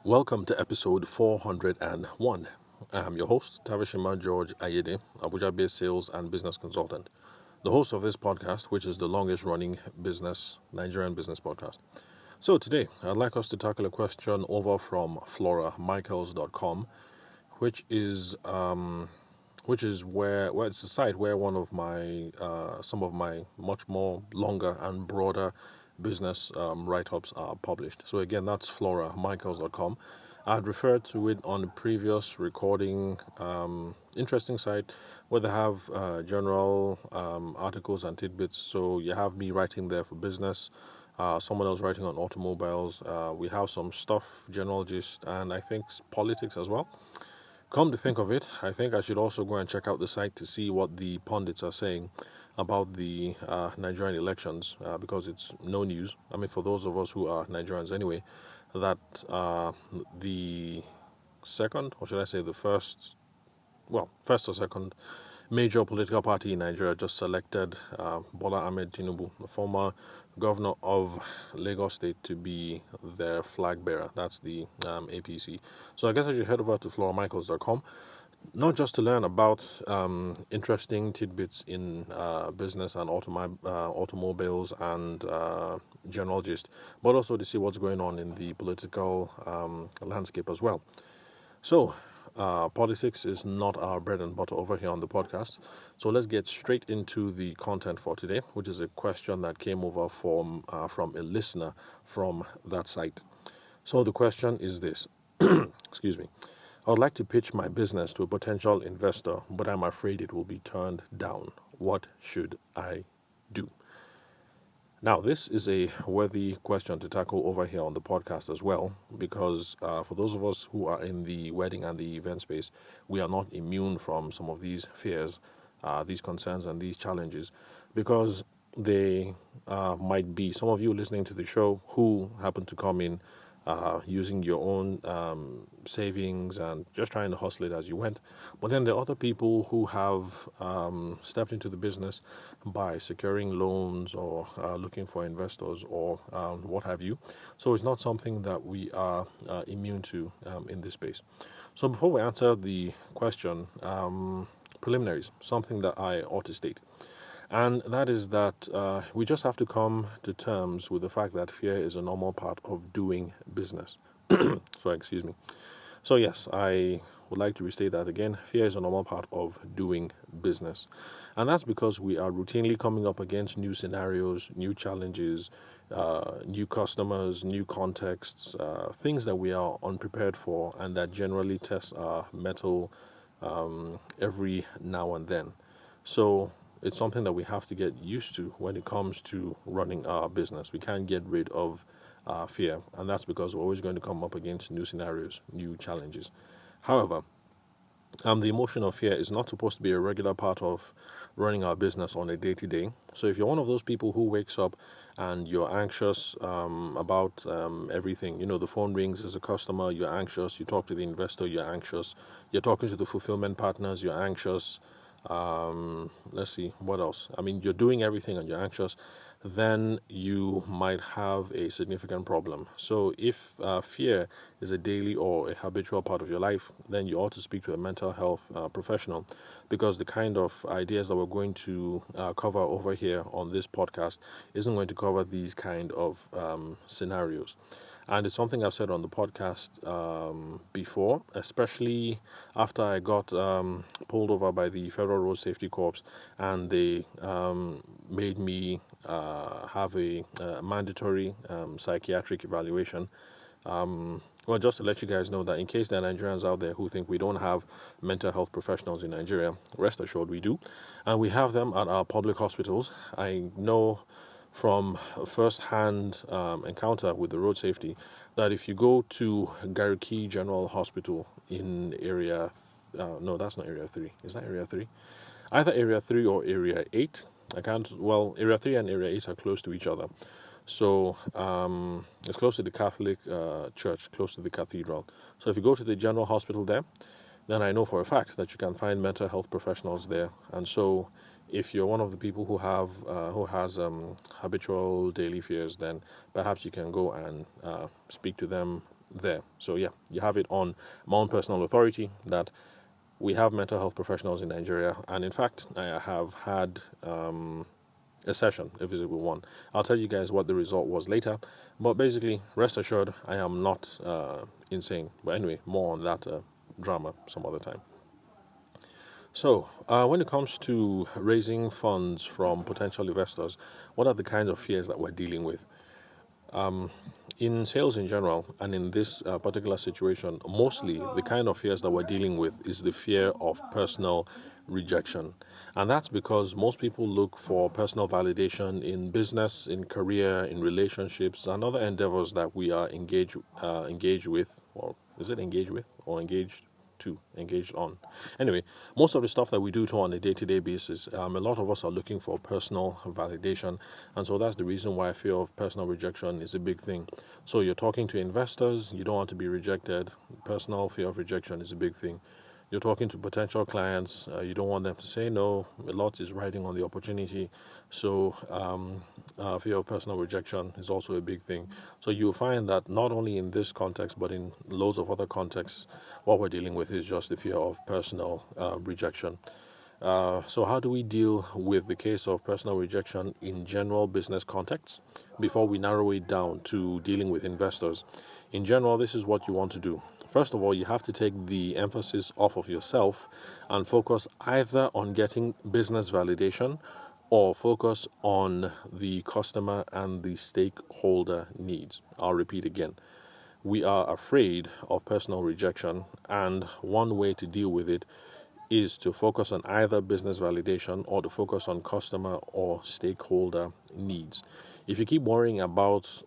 Welcome to episode 401. I'm your host, Tavishima George Ayede, Abuja-based sales and business consultant, the host of this podcast, which is the longest-running Nigerian business podcast. So today, I'd like us to tackle a question over from FloraMichaels.com, which is where it's a site where one of my some of my much more longer and broader business write-ups are published. So again, that's FloraMichaels.com. I'd referred to it on a previous recording. Interesting site where they have general articles and tidbits. So you have me writing there for business. Someone else writing on automobiles. We have some stuff, general gist, and I think politics as well. Come to think of it, I think I should also go and check out the site to see what the pundits are saying about the Nigerian elections, because it's no news. I mean, for those of us who are Nigerians anyway, that the second, or should I say the first or second major political party in Nigeria just selected Bola Ahmed Tinubu, the former governor of Lagos State, to be their flag bearer. That's the APC. So I guess I should head over to FloraMichaels.com, not just to learn about interesting tidbits in business and automobiles and general gist, but also to see what's going on in the political landscape as well. So, politics is not our bread and butter over here on the podcast. So let's get straight into the content for today, which is a question that came over from a listener from that site. So the question is this. Excuse me. I would like to pitch my business to a potential investor, but I'm afraid it will be turned down. What should I do? Now, this is a worthy question to tackle over here on the podcast as well, because for those of us who are in the wedding and the event space, we are not immune from some of these fears, these concerns, and these challenges, because they might be some of you listening to the show who happen to come in using your own savings and just trying to hustle it as you went. But then there are other people who have stepped into the business by securing loans or looking for investors or what have you. So it's not something that we are immune to in this space. So before we answer the question, preliminaries, something that I ought to state. And that is that we just have to come to terms with the fact that fear is a normal part of doing business. Excuse me. So yes, I would like to restate that again. Fear is a normal part of doing business. And that's because we are routinely coming up against new scenarios, new challenges, new customers, new contexts, things that we are unprepared for and that generally test our mettle every now and then. So it's something that we have to get used to when it comes to running our business. We can't get rid of fear, and that's because we're always going to come up against new scenarios, new challenges. However, the emotion of fear is not supposed to be a regular part of running our business on a day-to-day. So if you're one of those people who wakes up and you're anxious about everything, the phone rings as a customer, you're anxious, you talk to the investor, you're anxious, you're talking to the fulfillment partners, you're anxious, let's see, what else? I mean, you're doing everything and you're anxious, then you might have a significant problem. So if fear is a daily or a habitual part of your life, then you ought to speak to a mental health professional, because the kind of ideas that we're going to cover over here on this podcast isn't going to cover these kind of scenarios. And it's something I've said on the podcast before, especially after I got pulled over by the Federal Road Safety Corps, and they made me have a mandatory psychiatric evaluation. Well, just to let you guys know that in case there are Nigerians out there who think we don't have mental health professionals in Nigeria, rest assured we do. And we have them at our public hospitals. I know from first-hand encounter with the road safety that if you go to Gariki General Hospital in area, no, that's not area 3. Is that area 3? Either area 3 or area 8. Area 3 and area 8 are close to each other. So it's close to the Catholic church, close to the cathedral. So if you go to the general hospital there, then I know for a fact that you can find mental health professionals there. And so if you're one of the people who has habitual daily fears, then perhaps you can go and speak to them there. So yeah, you have it on my own personal authority that we have mental health professionals in Nigeria, and in fact, I have had a session, a visible one. I'll tell you guys what the result was later, but basically, rest assured, I am not insane. But anyway, more on that drama some other time. So, when it comes to raising funds from potential investors, what are the kinds of fears that we're dealing with? In sales in general, and in this particular situation, mostly the kind of fears that we're dealing with is the fear of personal rejection. And that's because most people look for personal validation in business, in career, in relationships, and other endeavors that we are engaged with, or is it engaged with, or engaged on. Anyway, most of the stuff that we do on a day-to-day basis, a lot of us are looking for personal validation, and so that's the reason why fear of personal rejection is a big thing. So you're talking to investors, you don't want to be rejected. Personal fear of rejection is a big thing. You're talking to potential clients, you don't want them to say no. A lot is riding on the opportunity. So fear of personal rejection is also a big thing. So you'll find that not only in this context, but in loads of other contexts, what we're dealing with is just the fear of personal rejection. So how do we deal with the case of personal rejection in general business contexts before we narrow it down to dealing with investors? In general, this is what you want to do. First of all, you have to take the emphasis off of yourself and focus either on getting business validation or focus on the customer and the stakeholder needs. I'll repeat again. We are afraid of personal rejection, and one way to deal with it is to focus on either business validation or to focus on customer or stakeholder needs. If you keep worrying about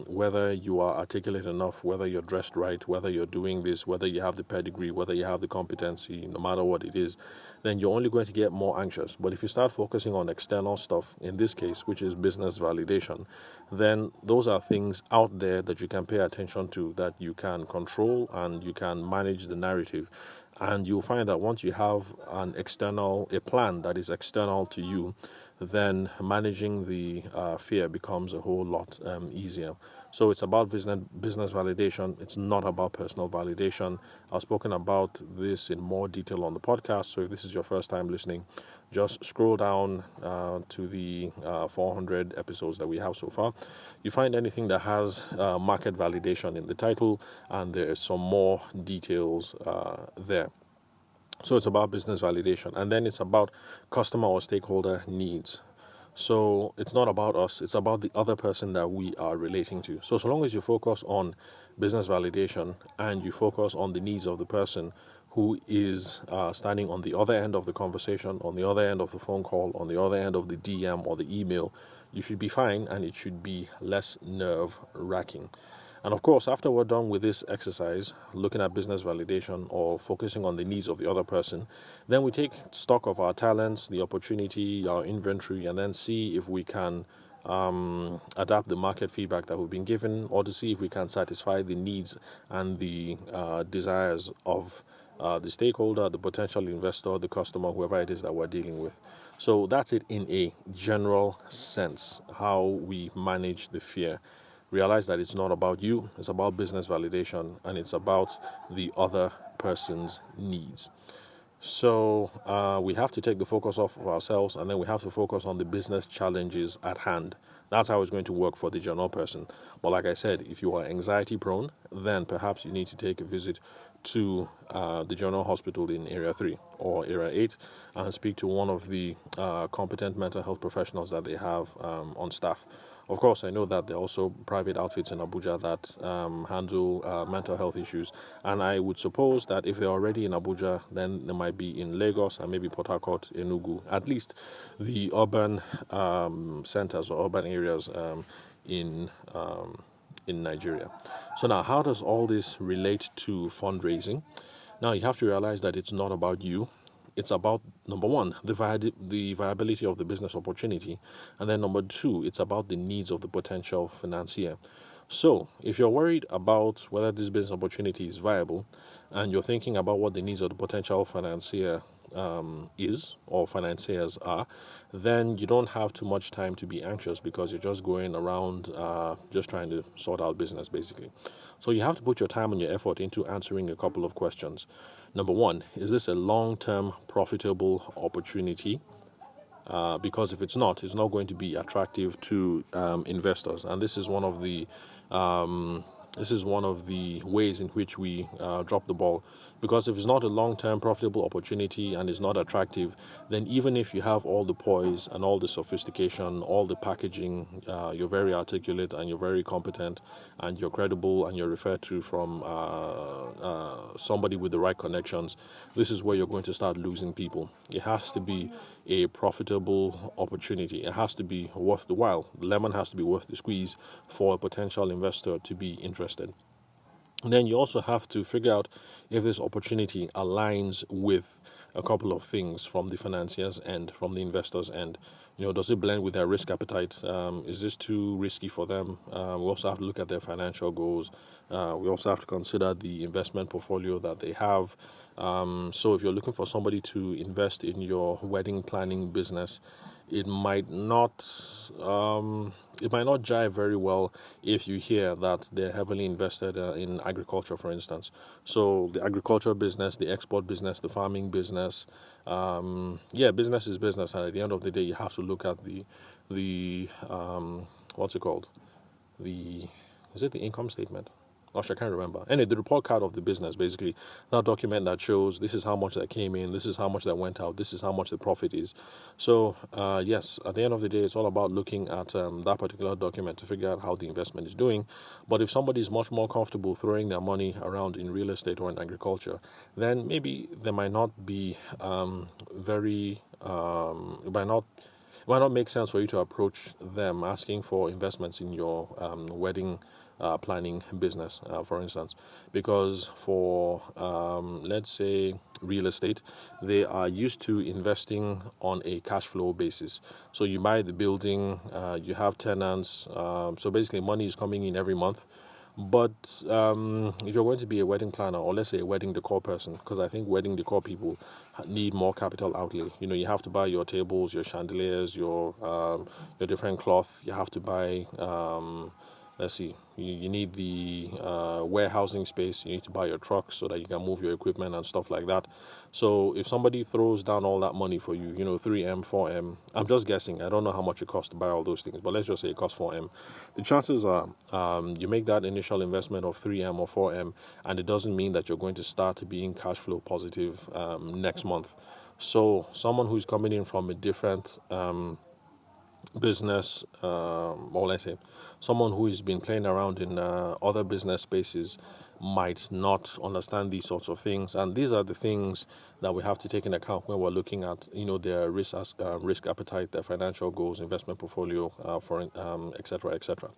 whether you are articulate enough, whether you're dressed right, whether you're doing this, whether you have the pedigree, whether you have the competency, no matter what it is, then you're only going to get more anxious. But if you start focusing on external stuff, in this case, which is business validation, then those are things out there that you can pay attention to, that you can control, and you can manage the narrative. And you'll find that once you have a plan that is external to you, then managing the fear becomes a whole lot easier. So it's about business validation. It's not about personal validation. I've spoken about this in more detail on the podcast. So if this is your first time listening, just scroll down to the 400 episodes that we have so far. You find anything that has market validation in the title, and there is some more details there. So it's about business validation, and then it's about customer or stakeholder needs. So it's not about us, it's about the other person that we are relating to. So long as you focus on business validation and you focus on the needs of the person who is standing on the other end of the conversation, on the other end of the phone call, on the other end of the DM or the email, you should be fine, and it should be less nerve-wracking. And of course, after we're done with this exercise, looking at business validation or focusing on the needs of the other person, then we take stock of our talents, the opportunity, our inventory, and then see if we can adapt the market feedback that we've been given, or to see if we can satisfy the needs and the desires of the stakeholder, the potential investor, the customer, whoever it is that we're dealing with. So that's it in a general sense, how we manage the fear. Realize that it's not about you, it's about business validation, and it's about the other person's needs. So we have to take the focus off of ourselves, and then we have to focus on the business challenges at hand. That's how it's going to work for the general person. But like I said, if you are anxiety prone, then perhaps you need to take a visit to the general hospital in Area 3 or Area 8 and speak to one of the competent mental health professionals that they have on staff. Of course, I know that there are also private outfits in Abuja that handle mental health issues, and I would suppose that if they're already in Abuja, then they might be in Lagos and maybe Port Harcourt, Enugu, at least the urban centers or urban areas in Nigeria. So now, how does all this relate to fundraising? Now, you have to realize that it's not about you. It's about, number one, the viability of the business opportunity. And then number two, it's about the needs of the potential financier. So if you're worried about whether this business opportunity is viable, and you're thinking about what the needs of the potential financier is or financiers are, then you don't have too much time to be anxious because you're just going around just trying to sort out business basically. So you have to put your time and your effort into answering a couple of questions. Number one, is this a long-term profitable opportunity? Because if it's not, it's not going to be attractive to investors. And this is one of the ways in which we drop the ball. Because if it's not a long-term profitable opportunity and it's not attractive, then even if you have all the poise and all the sophistication, all the packaging, you're very articulate and you're very competent and you're credible and you're referred to from somebody with the right connections, this is where you're going to start losing people. It has to be a profitable opportunity. It has to be worth the while. The lemon has to be worth the squeeze for a potential investor to be interested. And then you also have to figure out if this opportunity aligns with a couple of things from the financiers end, from the investors end. Does it blend with their risk appetite? Is this too risky for them? We also have to look at their financial goals. We also have to consider the investment portfolio that they have. So if you're looking for somebody to invest in your wedding planning business, it might not jive very well if you hear that they're heavily invested in agriculture, for instance. So the agriculture business, the export business, the farming business, business is business, and at the end of the day, you have to look at the what's it called? Is it the income statement? Gosh, I can't remember. Anyway, the report card of the business, basically, that document that shows this is how much that came in, this is how much that went out, this is how much the profit is. So, yes, at the end of the day, it's all about looking at that particular document to figure out how the investment is doing. But if somebody is much more comfortable throwing their money around in real estate or in agriculture, then maybe they might not be it might not make sense for you to approach them asking for investments in your wedding planning business, for instance, because for let's say real estate, they are used to investing on a cash flow basis. So you buy the building, you have tenants, so basically money is coming in every month. But if you're going to be a wedding planner, or let's say a wedding decor person, because I think wedding decor people need more capital outlay. You have to buy your tables, your chandeliers, your different cloth. You have to buy. Let's see, you need the warehousing space. You need to buy your trucks so that you can move your equipment and stuff like that. So if somebody throws down all that money for you, 3M, 4M, I'm just guessing. I don't know how much it costs to buy all those things, but let's just say it costs 4M. The chances are you make that initial investment of 3M or 4M, and it doesn't mean that you're going to start being cash flow positive next month. So someone who's coming in from a different business, or let's say someone who has been playing around in other business spaces might not understand these sorts of things, and these are the things that we have to take into account when we're looking at their risk appetite, their financial goals, investment portfolio, etc., etc.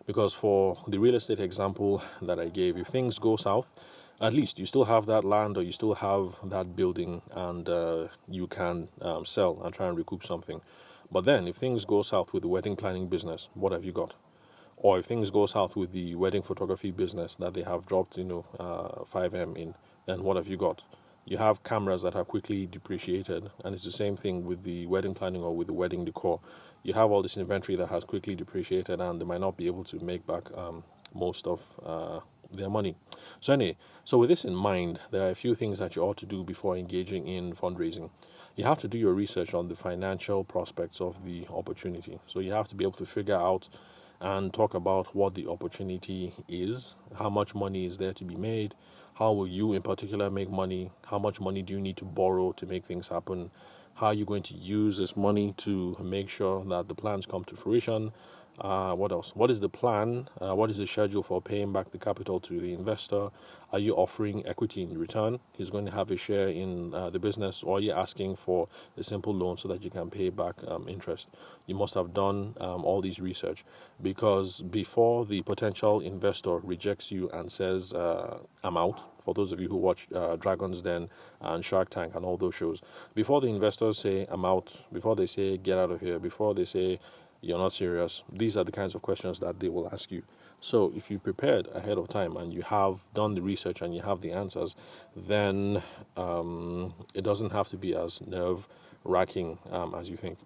Because for the real estate example that I gave, if things go south, at least you still have that land or you still have that building, and you can sell and try and recoup something. But then if things go south with the wedding planning business, what have you got? Or if things go south with the wedding photography business that they have dropped 5M in, then what have you got? You have cameras that are quickly depreciated, and it's the same thing with the wedding planning or with the wedding decor. You have all this inventory that has quickly depreciated, and they might not be able to make back most of their money. So anyway, so with this in mind, there are a few things that you ought to do before engaging in fundraising. You have to do your research on the financial prospects of the opportunity. So you have to be able to figure out and talk about what the opportunity is, how much money is there to be made, how will you in particular make money, how much money do you need to borrow to make things happen, how are you going to use this money to make sure that the plans come to fruition. What else? What is the plan? What is the schedule for paying back the capital to the investor? Are you offering equity in return? He's going to have a share in the business, or are you asking for a simple loan so that you can pay back interest? You must have done all these research, because before the potential investor rejects you and says, I'm out, for those of you who watch Dragon's Den and Shark Tank and all those shows, before the investors say, I'm out, before they say, get out of here, before they say, you're not serious, these are the kinds of questions that they will ask you. So if you prepared ahead of time and you have done the research and you have the answers, then it doesn't have to be as nerve wracking as you think.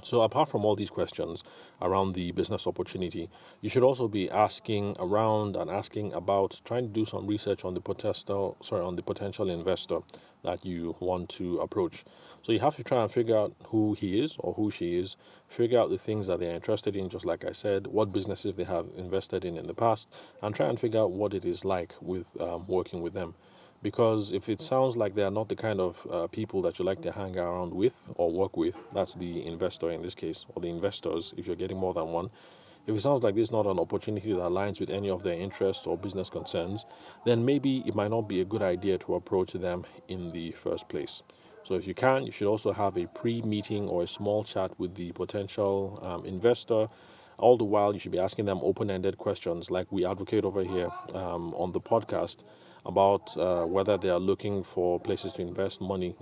So apart from all these questions around the business opportunity, you should also be asking around and asking about trying to do some research on the potential investor that you want to approach. So you have to try and figure out who he is or who she is, figure out the things that they're interested in, just like I said, what businesses they have invested in the past, and try and figure out what it is like with working with them. Because if it sounds like they are not the kind of people that you like to hang around with or work with, that's the investor in this case, or the investors if you're getting more than one. If it sounds like this is not an opportunity that aligns with any of their interests or business concerns, then maybe it might not be a good idea to approach them in the first place. So if you can, you should also have a pre-meeting or a small chat with the potential investor. All the while, you should be asking them open-ended questions like we advocate over here on the podcast about whether they are looking for places to invest money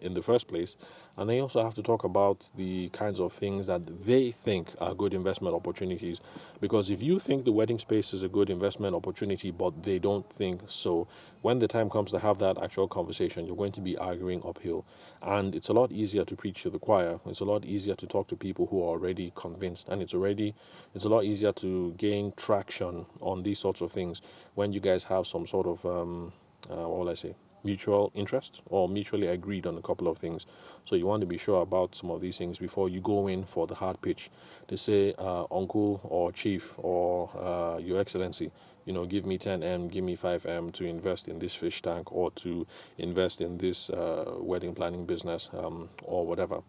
in the first place. And then you also have to talk about the kinds of things that they think are good investment opportunities. Because if you think the wedding space is a good investment opportunity, but they don't think so, when the time comes to have that actual conversation, you're going to be arguing uphill. And it's a lot easier to preach to the choir. It's a lot easier to talk to people who are already convinced. And it's a lot easier to gain traction on these sorts of things when you guys have some sort of, what will I say, mutual interest or mutually agreed on a couple of things. So you want to be sure about some of these things before you go in for the hard pitch. They say, uncle or chief or your excellency, give me 10M, give me 5M to invest in this fish tank or to invest in this wedding planning business or whatever.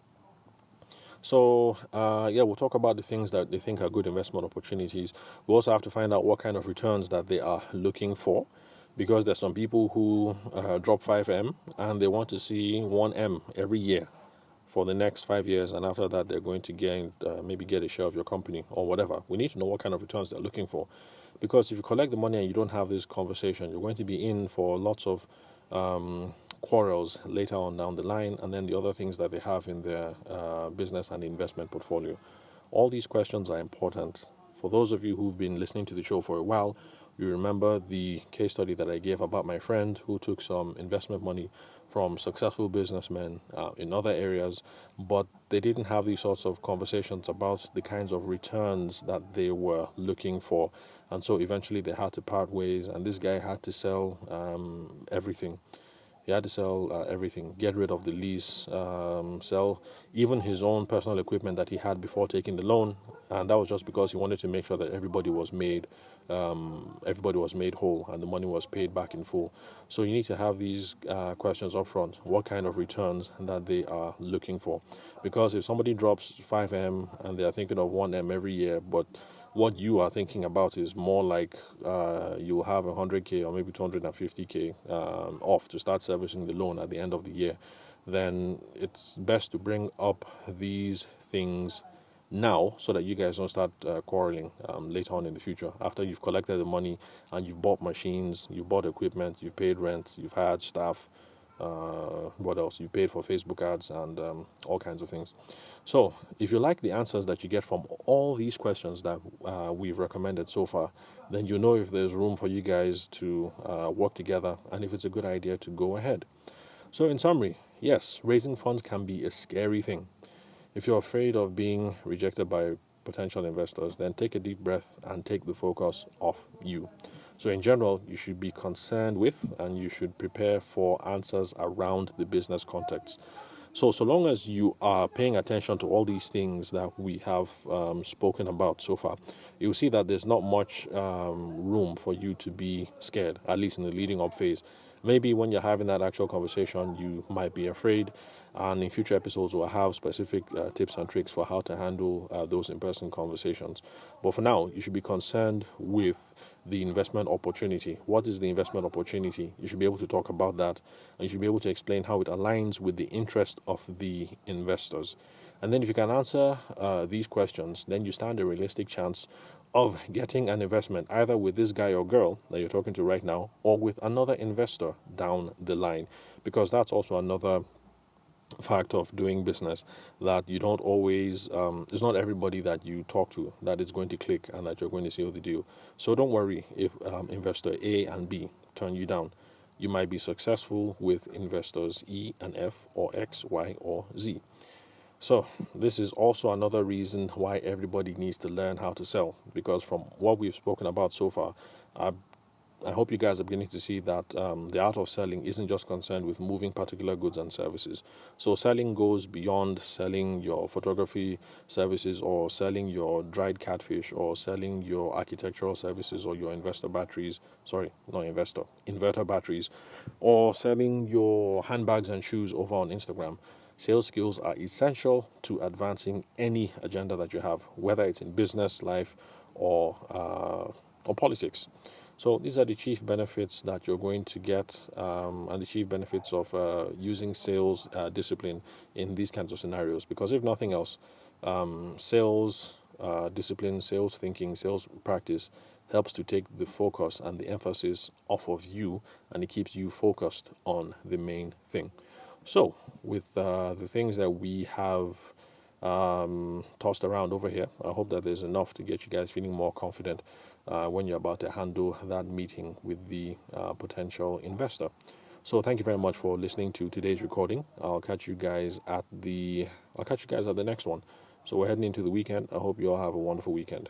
So, we'll talk about the things that they think are good investment opportunities. We also have to find out what kind of returns that they are looking for, because there's some people who drop 5M and they want to see 1M every year for the next 5 years, and after that they're going to maybe get a share of your company or whatever. We need to know what kind of returns they're looking for, because if you collect the money and you don't have this conversation, you're going to be in for lots of quarrels later on down the line, and then the other things that they have in their business and investment portfolio. All these questions are important. For those of you who've been listening to the show for a while, you remember the case study that I gave about my friend who took some investment money from successful businessmen in other areas, but they didn't have these sorts of conversations about the kinds of returns that they were looking for. And so eventually they had to part ways, and this guy had to sell everything. He had to sell everything, get rid of the lease, sell even his own personal equipment that he had before taking the loan, and that was just because he wanted to make sure that everybody was made whole and the money was paid back in full. So you need to have these questions up front: what kind of returns that they are looking for? Because if somebody drops 5M and they are thinking of 1M every year, but what you are thinking about is more like you'll have 100K or maybe 250K off to start servicing the loan at the end of the year, then it's best to bring up these things now so that you guys don't start quarreling later on in the future, after you've collected the money and you've bought machines, you've bought equipment, you've paid rent, you've had staff, what else? You paid for Facebook ads and all kinds of things. So if you like the answers that you get from all these questions that we've recommended so far, then you know if there's room for you guys to work together and if it's a good idea to go ahead. So in summary, yes, raising funds can be a scary thing. If you're afraid of being rejected by potential investors, then take a deep breath and take the focus off you. So in general, you should be concerned with and you should prepare for answers around the business context. So long as you are paying attention to all these things that we have spoken about so far, you'll see that there's not much room for you to be scared, at least in the leading up phase. Maybe when you're having that actual conversation, you might be afraid, and in future episodes we'll have specific tips and tricks for how to handle those in-person conversations. But for now, you should be concerned with the investment opportunity. What is the investment opportunity? You should be able to talk about that, and you should be able to explain how it aligns with the interest of the investors. And then if you can answer these questions, then you stand a realistic chance of getting an investment either with this guy or girl that you're talking to right now, or with another investor down the line, because that's also another fact of doing business that you don't always it's not everybody that you talk to that is going to click and that you're going to seal the deal. So don't worry if investor A and B turn you down. You might be successful with investors E and F, or X, Y, or Z. So this is also another reason why everybody needs to learn how to sell, because from what we've spoken about so far, I hope you guys are beginning to see that the art of selling isn't just concerned with moving particular goods and services. So selling goes beyond selling your photography services, or selling your dried catfish, or selling your architectural services, or your inverter batteries, or selling your handbags and shoes over on Instagram. Sales skills are essential to advancing any agenda that you have, whether it's in business, life, or politics. So these are the chief benefits that you're going to get, and the chief benefits of using sales discipline in these kinds of scenarios. Because if nothing else, sales discipline, sales thinking, sales practice helps to take the focus and the emphasis off of you, and it keeps you focused on the main thing. So, with the things that we have tossed around over here, I hope that there's enough to get you guys feeling more confident when you're about to handle that meeting with the potential investor. So, thank you very much for listening to today's recording. I'll catch you guys at the next one. So, we're heading into the weekend. I hope you all have a wonderful weekend.